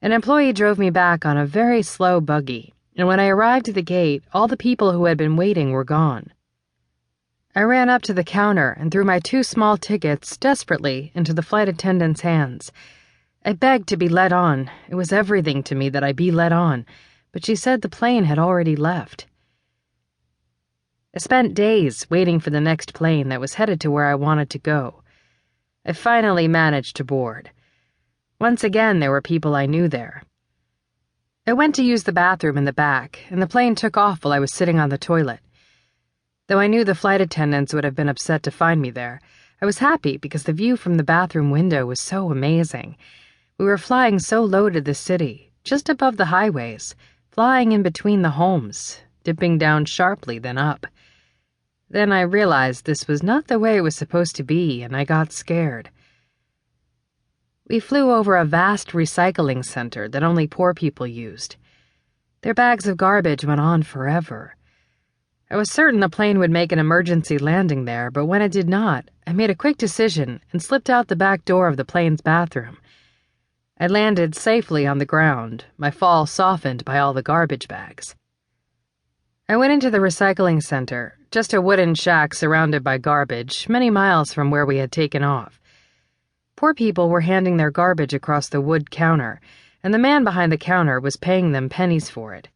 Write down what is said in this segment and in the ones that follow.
An employee drove me back on a very slow buggy, and when I arrived at the gate, all the people who had been waiting were gone. I ran up to the counter and threw my 2 small tickets desperately into the flight attendant's hands. I begged to be let on. It was everything to me that I be let on, but she said the plane had already left. I spent days waiting for the next plane that was headed to where I wanted to go. I finally managed to board. Once again, there were people I knew there. I went to use the bathroom in the back, and the plane took off while I was sitting on the toilet. Though I knew the flight attendants would have been upset to find me there, I was happy because the view from the bathroom window was so amazing. We were flying so low to the city, just above the highways, flying in between the homes, dipping down sharply, then up. Then I realized this was not the way it was supposed to be, and I got scared. We flew over a vast recycling center that only poor people used. Their bags of garbage went on forever. I was certain the plane would make an emergency landing there, but when it did not, I made a quick decision and slipped out the back door of the plane's bathroom. I landed safely on the ground, my fall softened by all the garbage bags. I went into the recycling center, just a wooden shack surrounded by garbage, many miles from where we had taken off. Poor people were handing their garbage across the wood counter, and the man behind the counter was paying them pennies for it.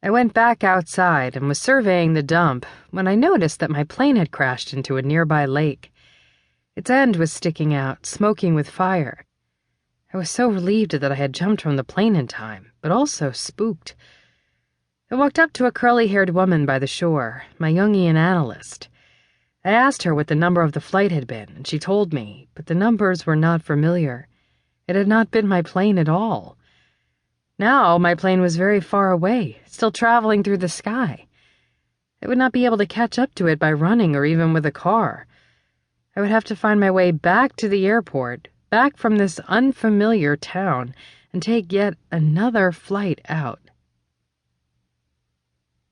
I went back outside and was surveying the dump when I noticed that my plane had crashed into a nearby lake. Its end was sticking out, smoking with fire. I was so relieved that I had jumped from the plane in time, but also spooked. I walked up to a curly-haired woman by the shore, my Jungian analyst. I asked her what the number of the flight had been, and she told me, but the numbers were not familiar. It had not been my plane at all. Now my plane was very far away, still traveling through the sky. I would not be able to catch up to it by running or even with a car. I would have to find my way back to the airport, back from this unfamiliar town, and take yet another flight out.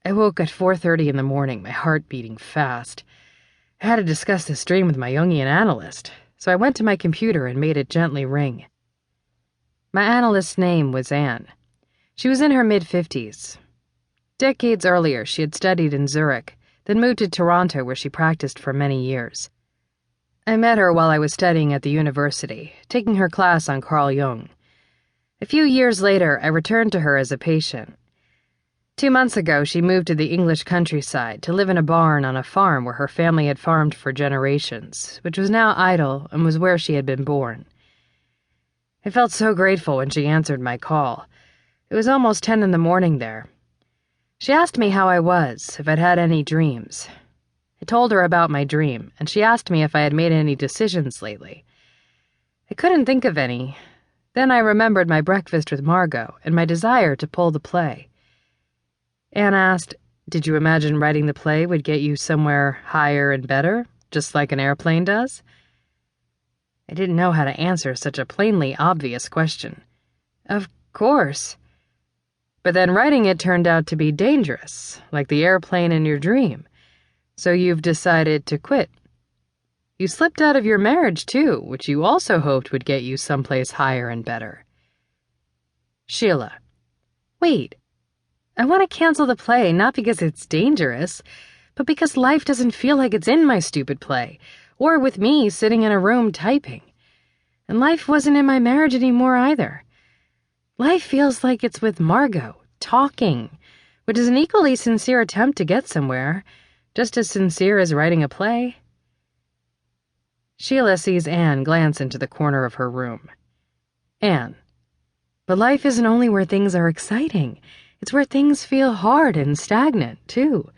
I woke at 4:30 in the morning, my heart beating fast. I had to discuss this dream with my Jungian analyst, so I went to my computer and made it gently ring. My analyst's name was Anne. She was in her mid-50s. Decades earlier, she had studied in Zurich, then moved to Toronto where she practiced for many years. I met her while I was studying at the university, taking her class on Carl Jung. A few years later, I returned to her as a patient. 2 months ago, she moved to the English countryside to live in a barn on a farm where her family had farmed for generations, which was now idle and was where she had been born. I felt so grateful when she answered my call. It was almost 10 in the morning there. She asked me how I was, if I'd had any dreams. I told her about my dream, and she asked me if I had made any decisions lately. I couldn't think of any. Then I remembered my breakfast with Margaux and my desire to pull the play. Anne asked, "Did you imagine writing the play would get you somewhere higher and better, just like an airplane does?" I didn't know how to answer such a plainly obvious question. Of course. But then writing it turned out to be dangerous, like the airplane in your dream. So you've decided to quit. You slipped out of your marriage, too, which you also hoped would get you someplace higher and better. Sheila. Wait. I want to cancel the play not because it's dangerous, but because life doesn't feel like it's in my stupid play, or with me sitting in a room typing. And life wasn't in my marriage anymore either. Life feels like it's with Margaux, talking, which is an equally sincere attempt to get somewhere, just as sincere as writing a play. Sheila sees Anne glance into the corner of her room. Anne. But life isn't only where things are exciting. It's where things feel hard and stagnant, too.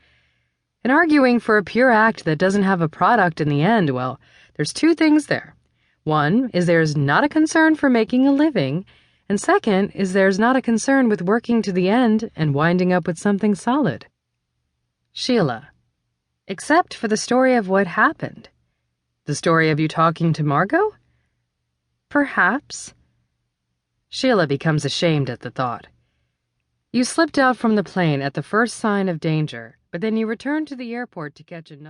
And arguing for a pure act that doesn't have a product in the end, well, there's 2 things there. One is there's not a concern for making a living, and second is there's not a concern with working to the end and winding up with something solid. Sheila. Except for the story of what happened. The story of you talking to Margaux? Perhaps. Sheila becomes ashamed at the thought. You slipped out from the plane at the first sign of danger, but then you returned to the airport to catch another